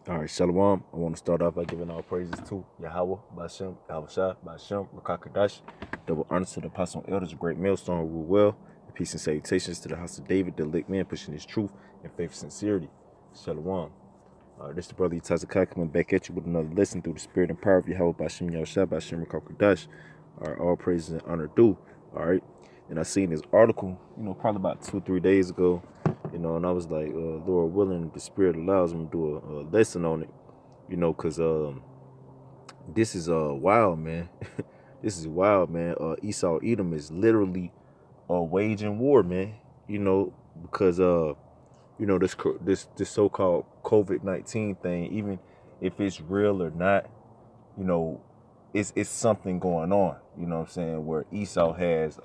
All right, Shalom. I want to start off by giving all praises to Yahweh, Bashem, Yahushua, Bashem, Rakakadash. Double honor to the apostle and elders, a great millstone, rule well. And peace and salutations to the house of David, the elect man, pushing his truth and faith and sincerity. Shalom. This is the brother Yatazakai coming back at you with another lesson through the spirit and power of Yahweh, Bashem, Yahushua, Bashem, Rakakadash. All right, all praises and honor due. All right. And I seen this article, probably about 2 or 3 days ago, and I was like, Lord willing, the Spirit allows me to do a lesson on it, because this is wild, man. This is wild, man. Esau Edom is literally waging war, man. Because this so-called COVID-19 thing, even if it's real or not, you know, it's something going on. You know what I'm saying? Where Esau has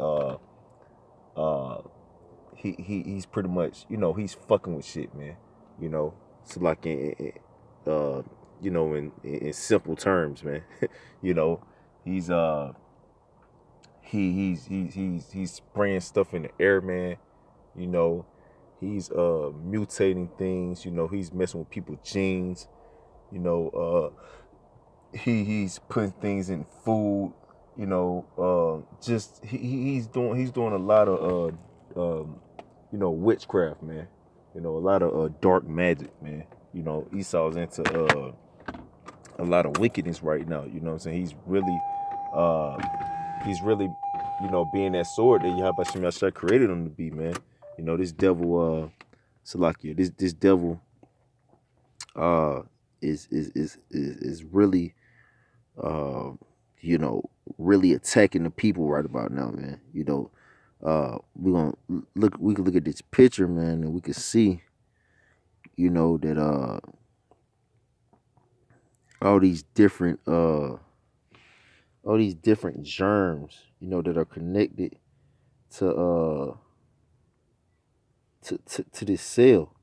uh he's pretty much, he's fucking with shit, man. So like uh in simple terms, man. you know he's he's spraying stuff in the air, man. you know he's mutating things. He's messing with people's genes. you know he's putting things in food. Just he's doing a lot of witchcraft, man. A lot of dark magic, man. Esau's into a lot of wickedness right now. You know what I'm saying? Uh he's really, being that sword that Yahweh Shem Yahshua created him to be, man. This devil, Salakia, this devil uh is really uh really attacking the people right about now, man. We can look at this picture, man, and we can see, that all these different germs, that are connected to to this cell.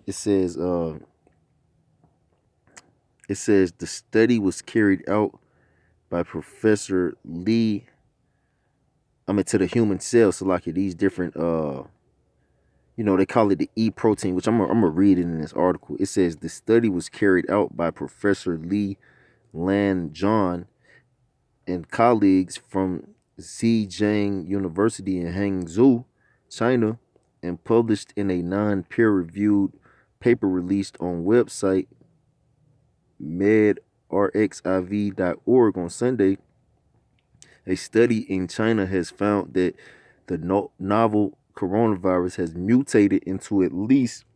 It says the study was carried out by Professor Lee. To the human cell. So like these different they call it the E protein, which I'm gonna read it in this article. It says the study was carried out by Professor Lee Lan John and colleagues from Zhejiang University in Hangzhou, China, and published in a non-peer-reviewed paper released on website medrxiv.org on Sunday. A study in China has found that the novel coronavirus has mutated into at least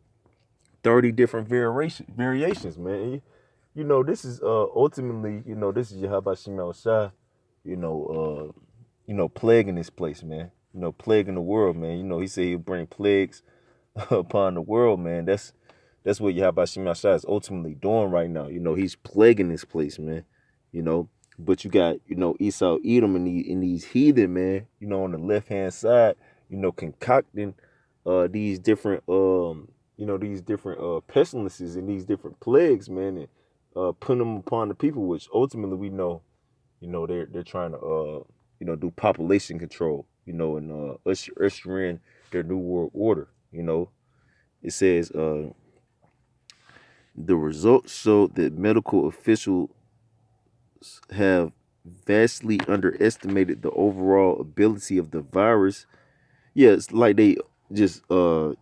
30 different variations, man. This is ultimately, this is Yahweh Shemel Shah, plaguing this place, man. Plaguing the world, man. He said he'll bring plagues upon the world, man. That's what Yahweh Shemel Shah is ultimately doing right now. He's plaguing this place, man. You know, but you got, Esau Edom and these heathen, man, on the left hand side, concocting these different pestilences and these different plagues, man, and putting them upon the people, which ultimately we know, they're trying to do population control, and usher in their new world order. It says the results show that medical officials have vastly underestimated the overall ability of the virus. Yeah, it's like they just here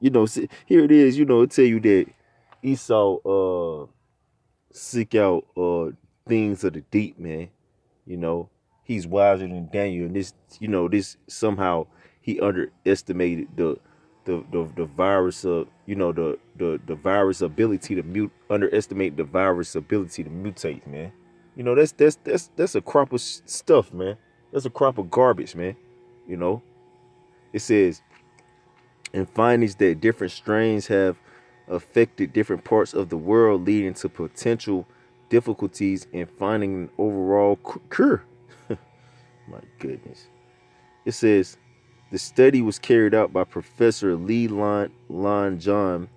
it is, it tell you that Esau seek out things of the deep, man. He's wiser than Daniel, and this somehow he underestimated the virus of the virus ability to underestimate the virus ability to mutate, man. That's a crop of stuff, man. That's a crop of garbage, man. You know, it says, and findings that different strains have affected different parts of the world, leading to potential difficulties in finding an overall cure. My goodness. It says the study was carried out by Professor Li Lan John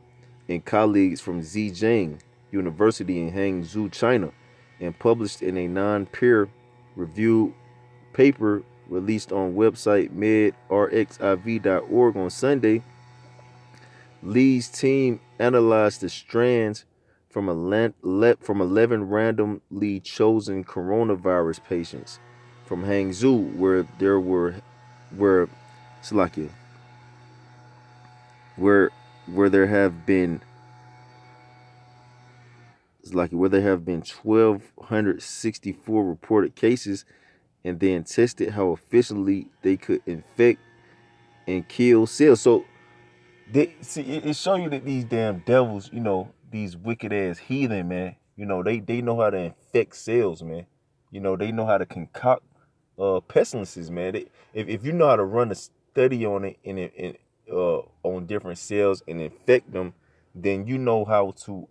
and colleagues from Zhejiang University in Hangzhou, China, and published in a non-peer reviewed paper released on website medrxiv.org on Sunday. Lee's team analyzed the strands from 11 randomly chosen coronavirus patients from Hangzhou, where Slovakia, where where there have been where there have been 1,264 reported cases, and then tested how efficiently they could infect and kill cells. So they see it show you that these damn devils, these wicked ass heathen, man, they know how to infect cells, man. They know how to concoct pestilences, man. If you know how to run a study on it and on different cells and infect them, then you know how to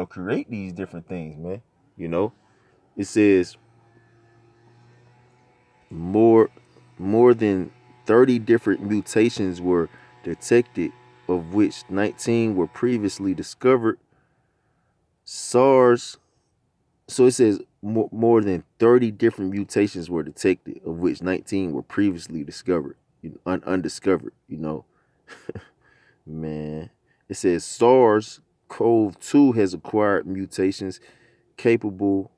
create these different things, man. You know, it says more more than 30 different mutations were detected, of which 19 were previously discovered. SARS, so it says more than 30 different mutations were detected, of which 19 were previously discovered, undiscovered, man. It says SARS-CoV-2 has acquired mutations capable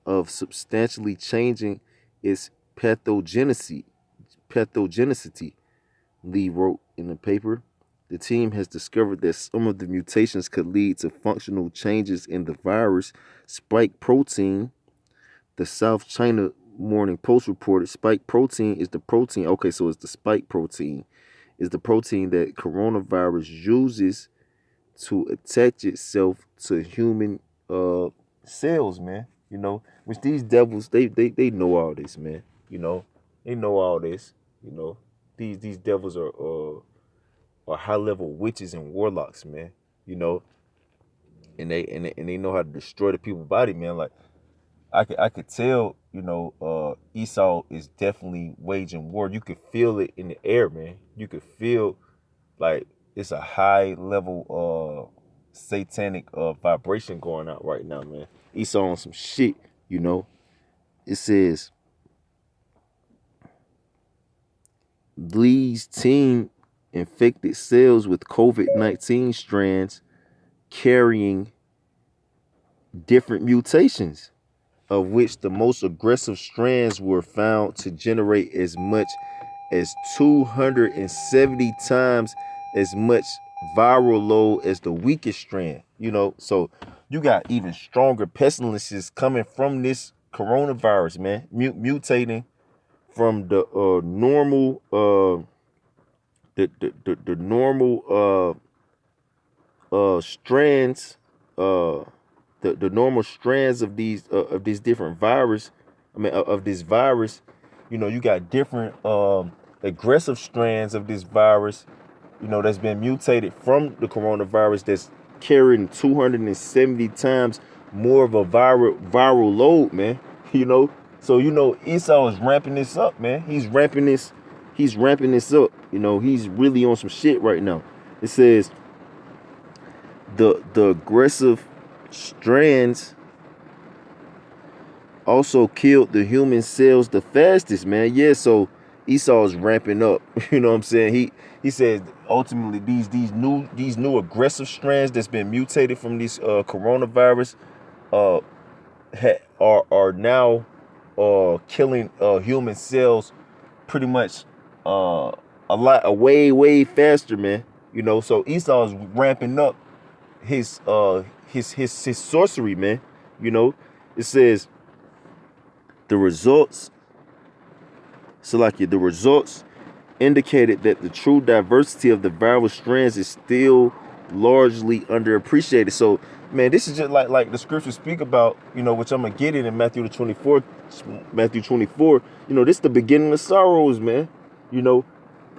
of substantially changing its pathogenicity, Lee wrote in the paper. The team has discovered that some of the mutations could lead to functional changes in the virus spike protein. The South China Morning Post reported spike protein is the protein. Okay, so it's the spike protein is the protein that coronavirus uses to attach itself to human cells, man. Which these devils they know all this, man. They know all this. You know, these devils are high level witches and warlocks, man. You know, and they know how to destroy the people's body, man. Like I could tell, Esau is definitely waging war. You could feel it in the air, man. You could feel like it's a high level satanic vibration going out right now, man. Esau on some shit, you know. It says Lee's team infected cells with COVID-19 strands carrying different mutations, of which the most aggressive strands were found to generate as much as 270 times as much viral load as the weakest strand. So you got even stronger pestilences coming from this coronavirus, man, mutating from the normal the normal strands, the normal strands of these different virus. I mean, of this virus. You got different aggressive strands of this virus. That's been mutated from the coronavirus. That's carrying 270 times more of a viral load, man. So Esau is ramping this up, man. He's ramping this. He's ramping this up. He's really on some shit right now. It says the aggressive strands also killed the human cells the fastest, man. Yeah, so Esau's ramping up. You know what I'm saying? He says ultimately these new aggressive strands that's been mutated from this coronavirus are now killing human cells pretty much way faster, man. So Esau's ramping up his sorcery, man. It says the results the results indicated that the true diversity of the viral strands is still largely underappreciated. So, man, this is just like the scriptures speak about, which I'm gonna get in Matthew the 24th, Matthew 24. This is the beginning of sorrows, man.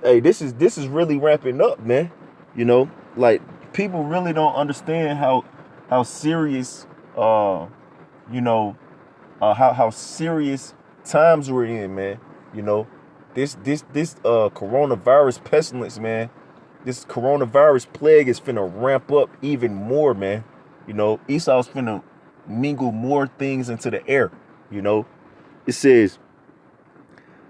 Hey, this is really ramping up, man. Like people really don't understand how serious how serious times we're in, man. This coronavirus pestilence, man. This coronavirus plague is finna ramp up even more, man. Esau's finna mingle more things into the air. It says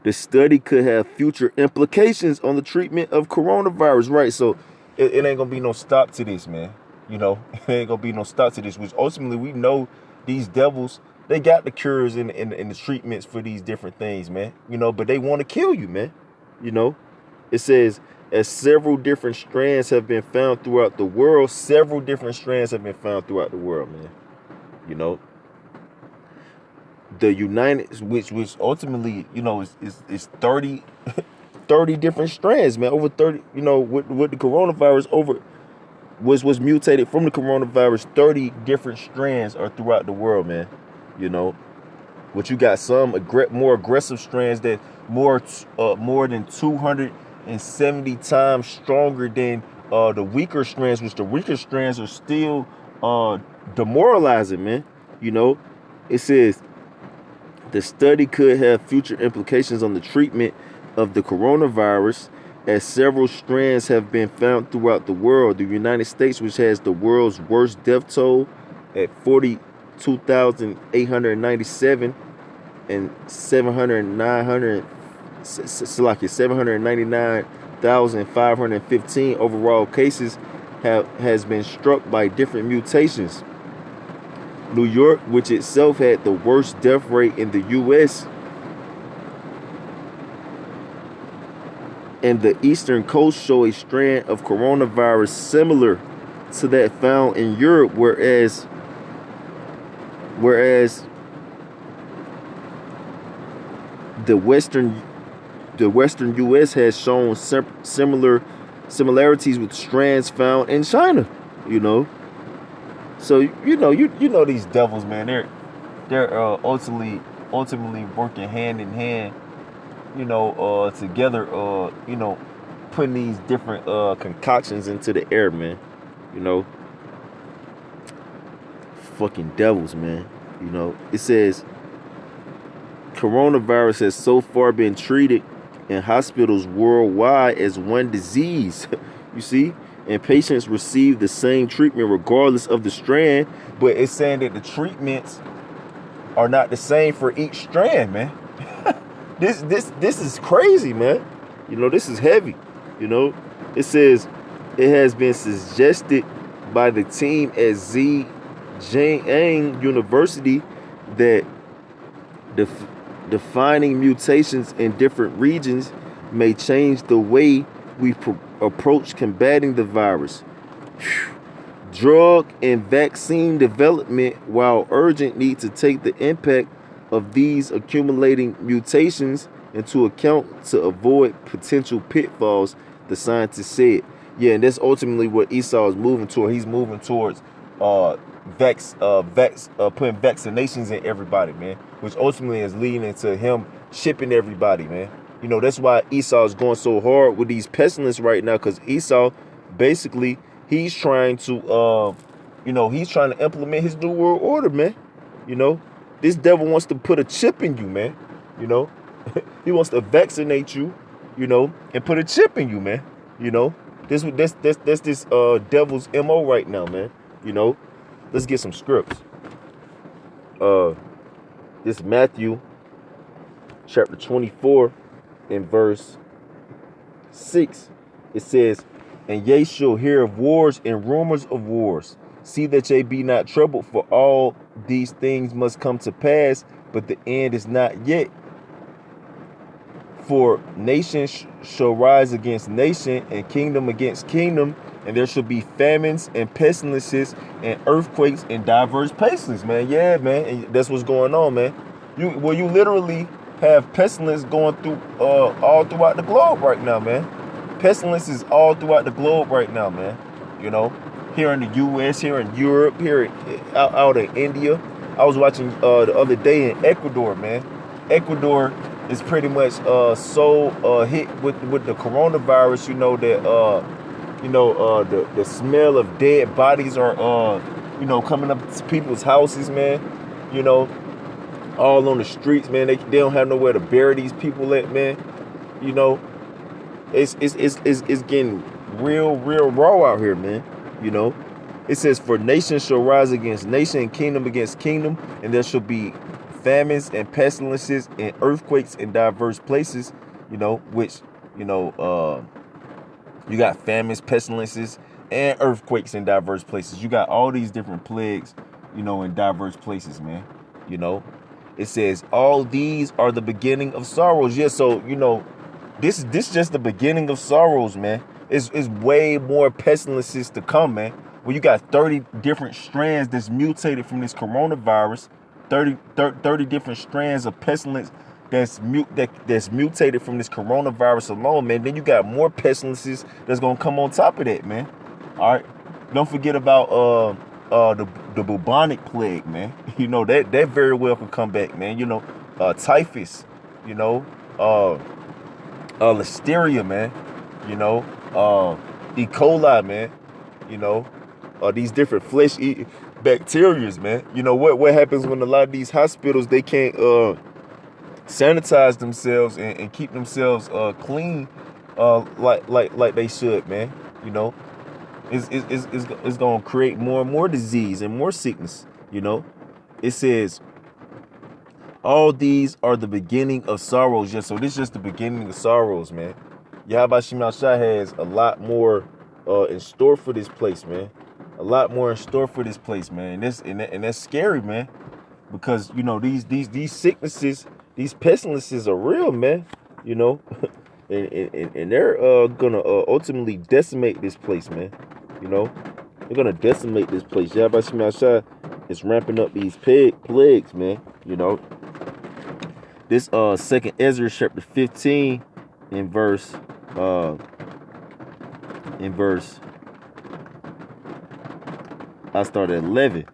the study could have future implications on the treatment of coronavirus, right? So it ain't gonna be no stop to this, man. You know, there ain't gonna be no stop to this. Which ultimately we know these devils, they got the cures and the treatments for these different things, man. You know, but they want to kill you, man. You know, it says as several different strands have been found throughout the world. Several different strands have been found throughout the world, man. You know, the United, which ultimately, you know, is 30, 30 different strands, man. Over 30, you know, with the coronavirus, over was mutated from the coronavirus. 30 different strands are throughout the world, man. You know, but you got some more aggressive strands that more than 270 times stronger than the weaker strands, which the weaker strands are still demoralizing, man. You know, it says the study could have future implications on the treatment of the coronavirus, as several strands have been found throughout the world. The United States, which has the world's worst death toll at 42,897 and 799,515 overall cases has been struck by different mutations. New York, which itself had the worst death rate in the U.S., and the eastern coast show a strand of coronavirus similar to that found in Europe, whereas the western U.S. has shown similarities with strands found in China. You know, so you know these devils, man. They're ultimately working hand in hand. You know, together. You know, putting these different concoctions into the air, man. You know, fucking devils, man. You know, it says coronavirus has so far been treated in hospitals worldwide as one disease. You see? And patients receive the same treatment regardless of the strand, but it's saying that the treatments are not the same for each strand, man. This is crazy, man. You know, this is heavy. You know, it says it has been suggested by the team at Zhejiang University that defining mutations in different regions may change the way we approach combating the virus. Drug and vaccine development, while urgent, need to take the impact of these accumulating mutations into account to avoid potential pitfalls, the scientist said. Yeah, and that's ultimately what Esau is moving toward. He's moving towards putting vaccinations in everybody, man, which ultimately is leading into him shipping everybody, man. You know, that's why Esau is going so hard with these pestilence right now, because Esau, basically, he's trying to, he's trying to implement his new world order, man. You know, this devil wants to put a chip in you, man. You know, he wants to vaccinate you, you know, and put a chip in you, man. You know, that's this devil's MO right now, man. You know, let's get some scripts. This Matthew chapter 24 in verse 6. It says, "And ye shall hear of wars and rumors of wars. See that ye be not troubled, for all these things must come to pass, but the end is not yet. For nation shall rise against nation, and kingdom against kingdom, and there shall be famines and pestilences and earthquakes in diverse places." Man, yeah, man, and that's what's going on, man. You literally have pestilence going through all throughout the globe right now, man. Pestilence is all throughout the globe right now, man. You know, here in the U.S., here in Europe, here out in India. I was watching the other day in Ecuador, man. Ecuador is pretty much so hit with the coronavirus. You know that the smell of dead bodies are coming up to people's houses, man. You know, all on the streets, man. They don't have nowhere to bury these people at, man. You know, it's getting real raw out here, man. You know, it says, "For nation shall rise against nation, and kingdom against kingdom, and there shall be famines and pestilences and earthquakes in diverse places." You know, which you got famines, pestilences, and earthquakes in diverse places. You got all these different plagues, in diverse places, man. You know, it says all these are the beginning of sorrows. Yeah, so this just the beginning of sorrows, man. It's way more pestilences to come, man. Well, you got 30 different strands that's mutated from this coronavirus, 30 different strands of pestilence that's mutated from this coronavirus alone, man. Then you got more pestilences that's gonna come on top of that, man. All right. Don't forget about the bubonic plague, man. That very well could come back, man. Typhus, you know, uh listeria, man. You know, E. coli, man. You know, these different flesh eating bacterias, man. What happens when a lot of these hospitals they can't sanitize themselves and keep themselves clean like they should, man. You know, it's gonna create more and more disease and more sickness. It says all these are the beginning of sorrows. Yeah, so this is just the beginning of sorrows, man. Yahweh Shai has a lot more in store for this place, man. A lot more in store for this place, man. And that's scary, man. Because these sicknesses, these pestilences are real, man. You know, and they're gonna ultimately decimate this place, man. They're gonna decimate this place. Yahweh Shai is ramping up these plagues, man. This second Ezra chapter 15 in verse uh in verse I start at 11.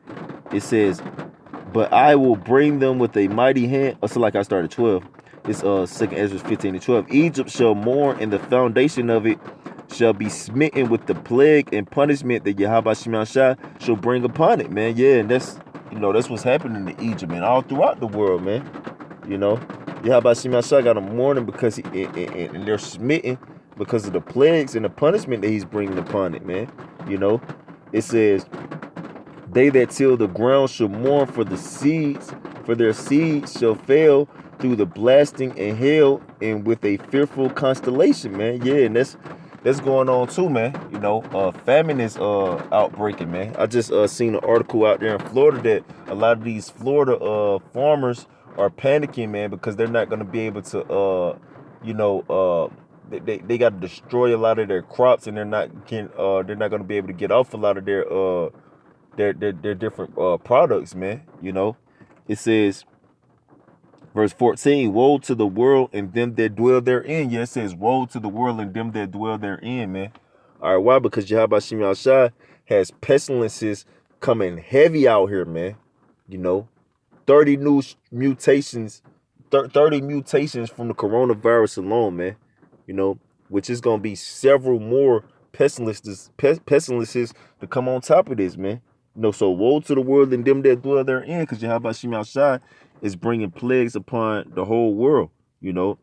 It says, but I will bring them with a mighty hand. So like I started 12. It's second Ezra 15 and 12. Egypt shall mourn, and the foundation of it shall be smitten with the plague and punishment that Yahweh Shai shall bring upon it, man. Yeah, and that's what's happening to Egypt, man, all throughout the world, man. Yahweh Shai got them mourning because and they're smitten because of the plagues and the punishment that he's bringing upon it, man. It says, they that till the ground shall mourn for the seeds, for their seeds shall fail through the blasting and hail and with a fearful constellation, man. Yeah, and that's going on too, man. Famine is outbreaking, man. I just seen an article out there in Florida that a lot of these Florida farmers are panicking, man, because they're not gonna be able to they got to destroy a lot of their crops, and they're not gonna be able to get off a lot of their different products, man. It says, verse 14, woe to the world and them that dwell therein. Yeah, it says, woe to the world and them that dwell therein, man. All right, why? Because Yahweh Shai has pestilences coming heavy out here, man. 30 new mutations, 30 mutations from the coronavirus alone, man. Which is going to be several more pestilences to come on top of this, man. So woe to the world and them that dwell therein, because Yahweh Shai is bringing plagues upon the whole world. It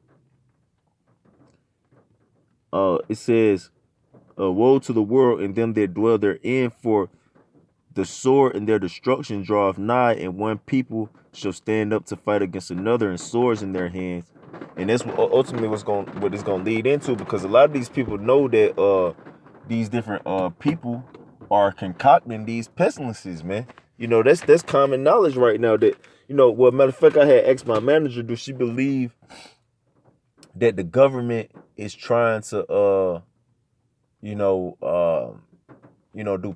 says, woe to the world and them that dwell therein, for the sword and their destruction draweth nigh, and one people shall stand up to fight against another, and swords in their hands. And that's what ultimately what it's gonna lead into, because a lot of these people know that these different people are concocting these pestilences, man. That's common knowledge right now. That well, matter of fact, I had asked my manager, do she believe that the government is trying to do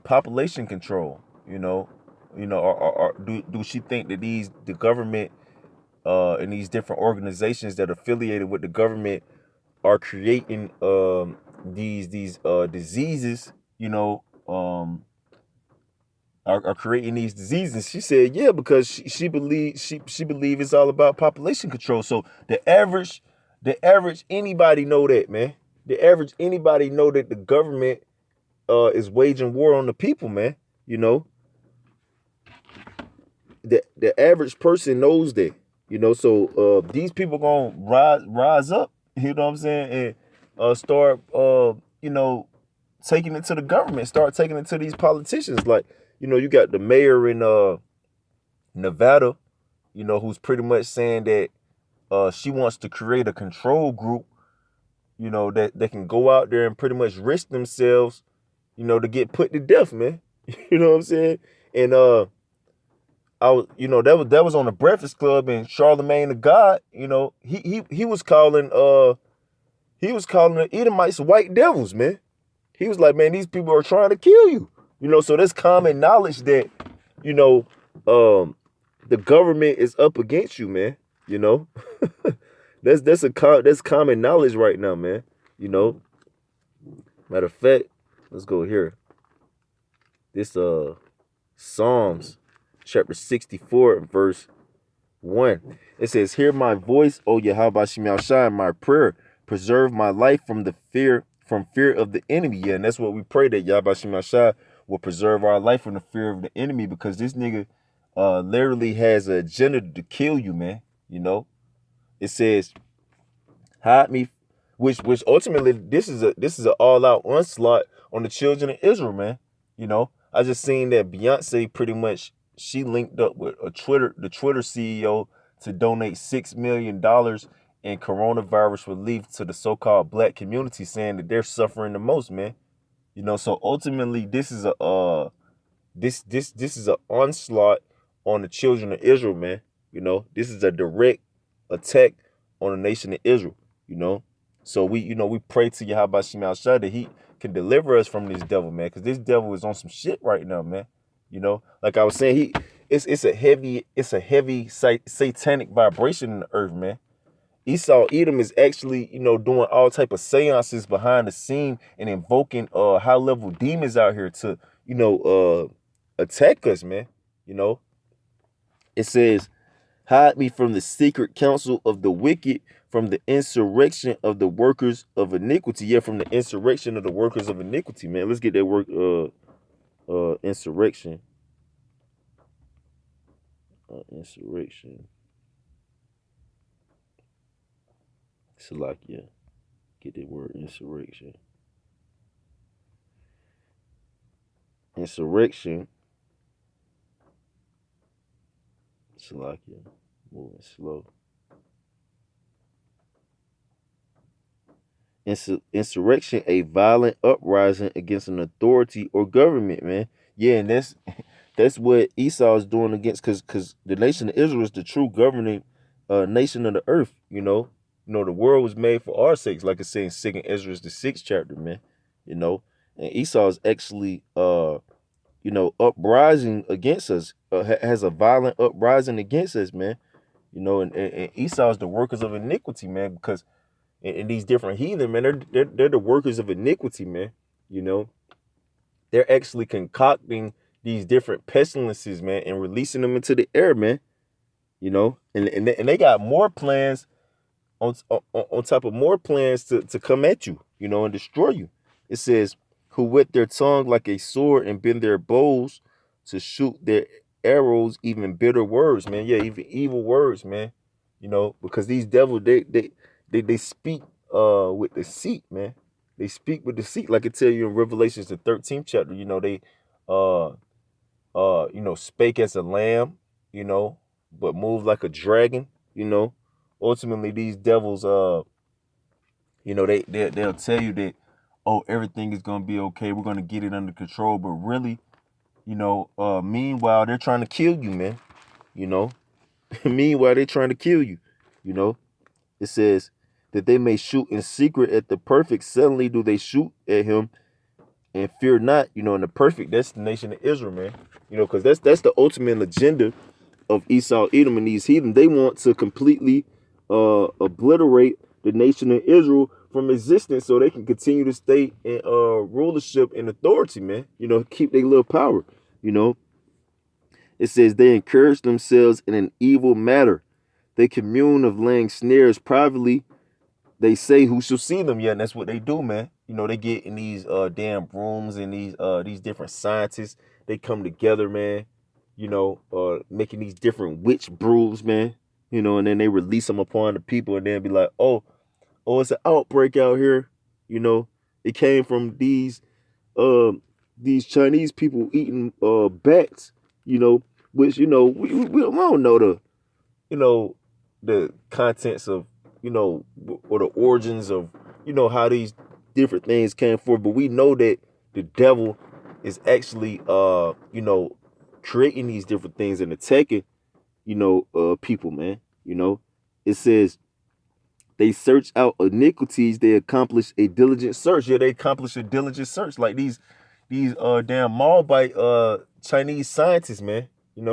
population control, or do she think that the government and these different organizations that are affiliated with the government are creating these diseases, are creating these diseases? She said, yeah, because she believes it's all about population control. So the average anybody know that, man. The average anybody know that the government is waging war on the people, man. The average person knows that. So these people gonna rise up, you know what I'm saying, and start taking it to the government, start taking it to these politicians. Like, you got the mayor in Nevada, who's pretty much saying that she wants to create a control group, that they can go out there and pretty much risk themselves, to get put to death, man. You know what I'm saying? And I was, that was on the Breakfast Club, and Charlemagne the God, he was calling the Edomites white devils, man. He was like, man, these people are trying to kill you. So there's common knowledge that, you know, um, the government is up against you, man. You know, that's common knowledge right now, man. You know, matter of fact, let's go here. This Psalms chapter 64 verse 1. It says, "Hear my voice, O Yahweh Shemel Shai, my prayer. Preserve my life from fear of the enemy." Yeah, and that's what we pray, that Yahweh Shemel Shai will preserve our life from the fear of the enemy, because this nigga literally has an agenda to kill you, man. It says, hide me, which ultimately this is an all out onslaught on the children of Israel, man. I just seen that Beyonce pretty much, she linked up with the Twitter CEO to donate $6 million in coronavirus relief to the so-called black community, saying that they're suffering the most, man. So ultimately this is a this is an onslaught on the children of Israel, man. This is a direct attack on the nation of Israel. You know, so we pray to Yahweh Shemel Shah that He can deliver us from this devil, man, because this devil is on some shit right now, man. Like I was saying, it's a heavy satanic vibration in the earth, man. Esau Edom is actually, doing all type of seances behind the scene and invoking high level demons out here to, attack us, man. You know, it says, "Hide me from the secret counsel of the wicked, from the insurrection of the workers of iniquity." Yeah, from the insurrection of the workers of iniquity, man. Let's get that word insurrection. Insurrection. Salakia. Get that word insurrection. Insurrection. Salakia. Moving slow. Insurrection, a violent uprising against an authority or government, man. Yeah, and that's what Esau is doing against, because the nation of Israel is the true governing nation of the earth. The world was made for our sakes, like it says in Second Ezra, the 6th chapter, man. And Esau is actually uprising against us. Has a violent uprising against us, man. And Esau is the workers of iniquity, man, because and these different heathen, man, they're the workers of iniquity, man. You know, they're actually concocting these different pestilences, man, and releasing them into the air, man. And they got more plans on top of more plans to come at you, and destroy you. It says, "Who wet their tongue like a sword and bend their bows to shoot their arrows, even bitter words," man. Yeah, even evil words, man. Because these devils, they speak with deceit, man. They speak with deceit, like it tell you in Revelations the 13th chapter. They uh spake as a lamb, but move like a dragon. Ultimately these devils, they'll tell you that, oh, everything is gonna be okay, we're gonna get it under control, but really, meanwhile they're trying to kill you, man. you know Meanwhile they're trying to kill you. you know it says that they may shoot in secret at the perfect, suddenly do they shoot at him and fear not. And the perfect, that's the nation of Israel, man. Because that's the ultimate agenda of Esau, Edom, and these heathen. They want to completely obliterate the nation of Israel from existence, so they can continue to stay in rulership and authority, man. Keep their little power. It says they encourage themselves in an evil matter. They commune of laying snares privately. They say, who shall see them? Yeah, and that's what they do, man. They get in these damn rooms, and these different scientists, they come together, man. Making these different witch brews, man. And then they release them upon the people, and then be like, oh, it's an outbreak out here. It came from these Chinese people eating bats. Which we don't know you know the contents of, or the origins of, how these different things came forth, but we know that the devil is actually creating these different things and attacking, people, man. It says they search out iniquities, they accomplish a diligent search. Yeah, they accomplish a diligent search. Like these damn Malbite Chinese scientists, man.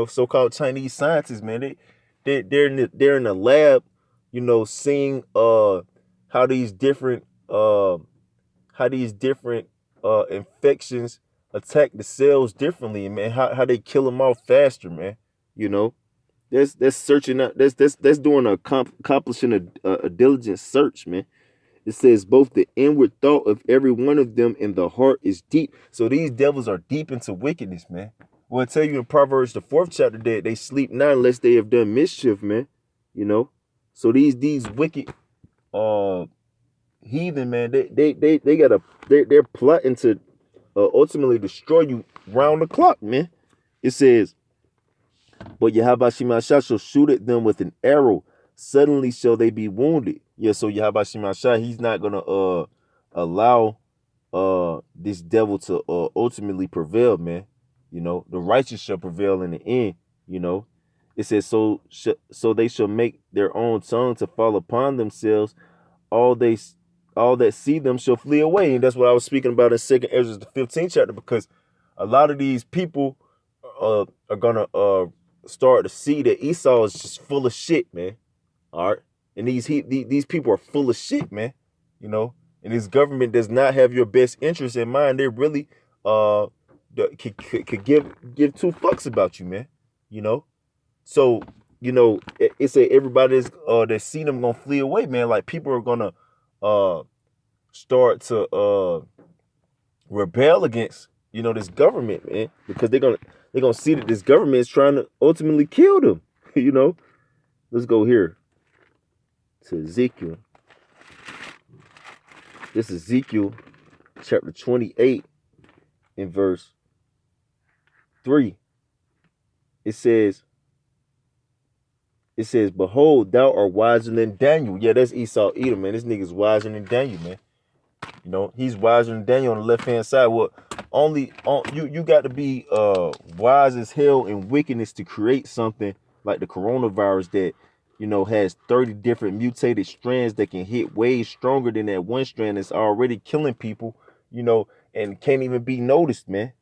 So-called Chinese scientists, man. They're in the lab, seeing how these different infections attack the cells differently, man. How they kill them off faster, man. You know, that's searching out. That's doing accomplishing a diligent search, man. It says both the inward thought of every one of them and the heart is deep. So these devils are deep into wickedness, man. Well, I tell you in Proverbs the 4th chapter that they sleep not unless they have done mischief, man. So these wicked heathen, man, they're plotting to ultimately destroy you round the clock, man. It says, but Yahweh Shemashah shall shoot at them with an arrow. Suddenly shall they be wounded. Yeah, so Yahweh Shemashah, he's not gonna allow this devil to ultimately prevail, man. The righteous shall prevail in the end. It says, so they shall make their own tongue to fall upon themselves. All they all that see them shall flee away. And that's what I was speaking about in 2nd Ezra the 15th chapter, because a lot of these people are gonna start to see that Esau is just full of shit, man. All right. And these people are full of shit, man. And this government does not have your best interest in mind. They really could give two fucks about you, man. So it said everybody's that see them gonna flee away, man. Like people are gonna start to rebel against this government, man, because they're gonna see that this government is trying to ultimately kill them. Let's go here to Ezekiel. This is Ezekiel chapter 28 in verse 3. It says, behold, thou art wiser than Daniel. Yeah, that's Esau Edom, man. This nigga's wiser than Daniel, man. He's wiser than Daniel on the left-hand side. Well, you got to be wise as hell in wickedness to create something like the coronavirus that has 30 different mutated strands that can hit way stronger than that one strand that's already killing people, and can't even be noticed, man.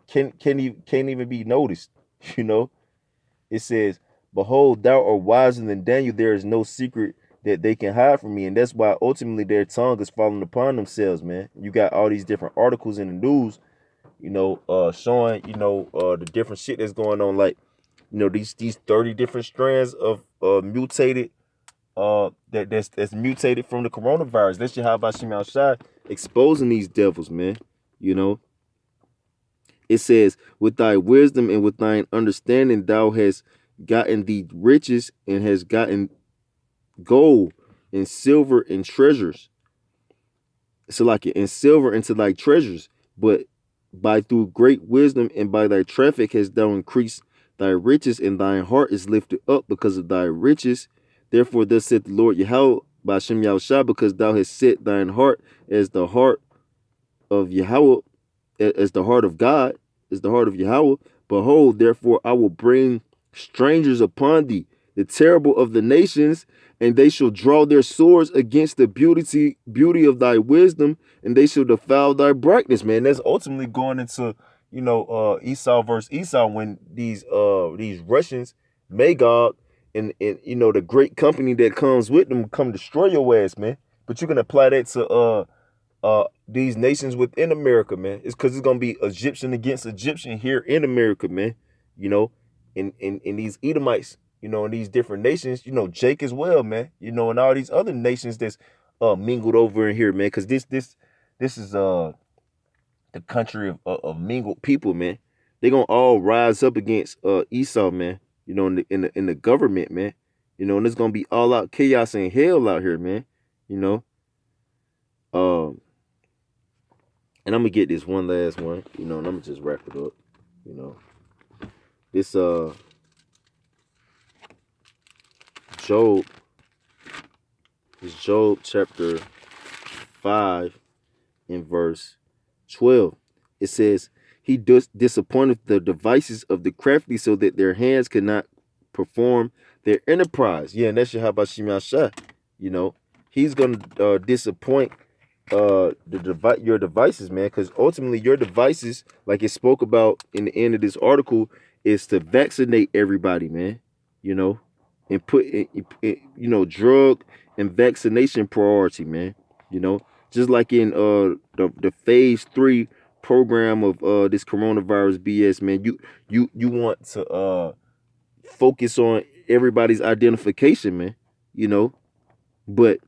Can't even be noticed. It says, behold, thou art wiser than Daniel. There is no secret that they can hide from me. And that's why ultimately their tongue is falling upon themselves, man. You got all these different articles in the news, showing, the different shit that's going on. Like, these 30 different strands of mutated, that's mutated from the coronavirus. That's Yahweh Shema Shai exposing these devils, man. It says, with thy wisdom and with thine understanding, thou hast gotten the riches and has gotten gold and silver and treasures. So like it and silver into thy treasures, but by through great wisdom and by thy traffic hast thou increased thy riches, and thine heart is lifted up because of thy riches. Therefore, thus saith the Lord Yahweh by Shem Yahushua, because thou hast set thine heart as the heart of Yahweh, as the heart of God, as the heart of Yahweh. Behold, therefore, I will bring strangers upon thee, the terrible of the nations, and they shall draw their swords against the beauty of thy wisdom, and they shall defile thy brightness, man. That's ultimately going into, Esau versus Esau, when these Russians, Magog, and the great company that comes with them come destroy your ass, man. But you can apply that to these nations within America, man. It's because it's gonna be Egyptian against Egyptian here in America, man. In these Edomites, in these different nations, Jake as well, man. And all these other nations that's mingled over in here, man. Because this is the country of mingled people, man. They gonna all rise up against Esau, man. In the government, man. And it's gonna be all out chaos and hell out here, man. And I'm gonna get this one last one, and I'm gonna just wrap it up. This Job, Job chapter 5 in verse 12. It says he does disappointeth the devices of the crafty so that their hands cannot perform their enterprise. Yeah, and that's Yahabashim Shah. You know, he's gonna disappoint your devices, man, because ultimately your devices, like it spoke about in the end of this article, is to vaccinate everybody, man. You know, and put drug and vaccination priority, man. You know, just like in the phase 3 program of this coronavirus BS, man. You want to focus on everybody's identification, man. You know, but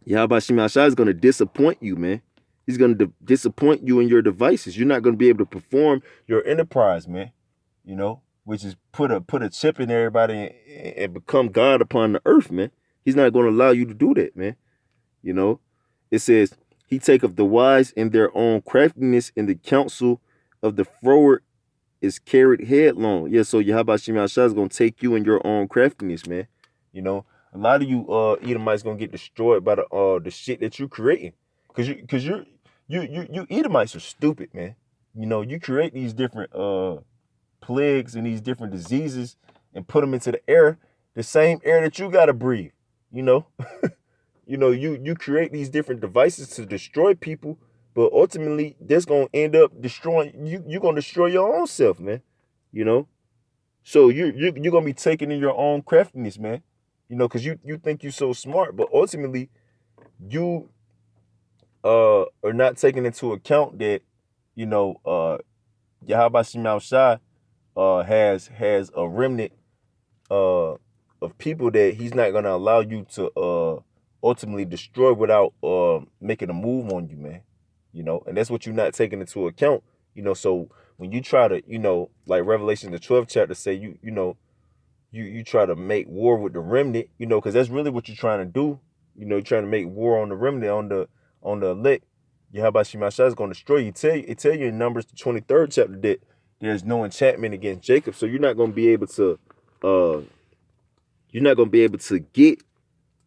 Yahweh Shah is going to disappoint you, man. He's going to disappoint you in your devices. You're not going to be able to perform your enterprise, man. You know, which is put a chip in everybody and become God upon the earth, man. He's not going to allow you to do that, man. You know, it says, he taketh the wise in their own craftiness, in the counsel of the froward is carried headlong. Yeah, so Yahweh Shah is going to take you in your own craftiness, man. You know, a lot of you Edomites gonna get destroyed by the shit that you creating, cause you Edomites are stupid, man. You know, you create these different plagues and these different diseases and put them into the air, the same air that you gotta breathe. You know, you create these different devices to destroy people, but ultimately that's gonna end up destroying you. You're gonna destroy your own self, man. You know, so you're gonna be taking in your own craftiness, man. You know, because you think you're so smart, but ultimately you are not taking into account that, you know, Yahweh Shemau Shai has a remnant of people that he's not gonna allow you to ultimately destroy without making a move on you, man. You know, and that's what you're not taking into account. You know, so when you try to, you know, like Revelation the 12th chapter say, you try to make war with the remnant, you know, because that's really what you're trying to do. You know, you're trying to make war on the remnant, on the elect. Yahweh Shemashah is going to destroy you. It tell you in Numbers the 23rd chapter that there's no enchantment against Jacob, so you're not going to be able to get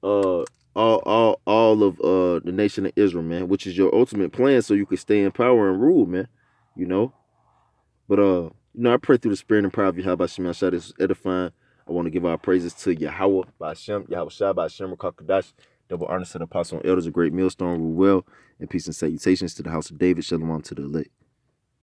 all of the nation of Israel, man, which is your ultimate plan, so you can stay in power and rule, man. You know, but I pray through the spirit and power of Yahweh Shemashah. This is edifying. I want to give our praises to Yahweh Ba'Shem, Yahweh Shai Ba'Shem, Rakakadash, double honors to the apostle and elders, a great millstone, rule well, and peace and salutations to the house of David, shalom to the elect.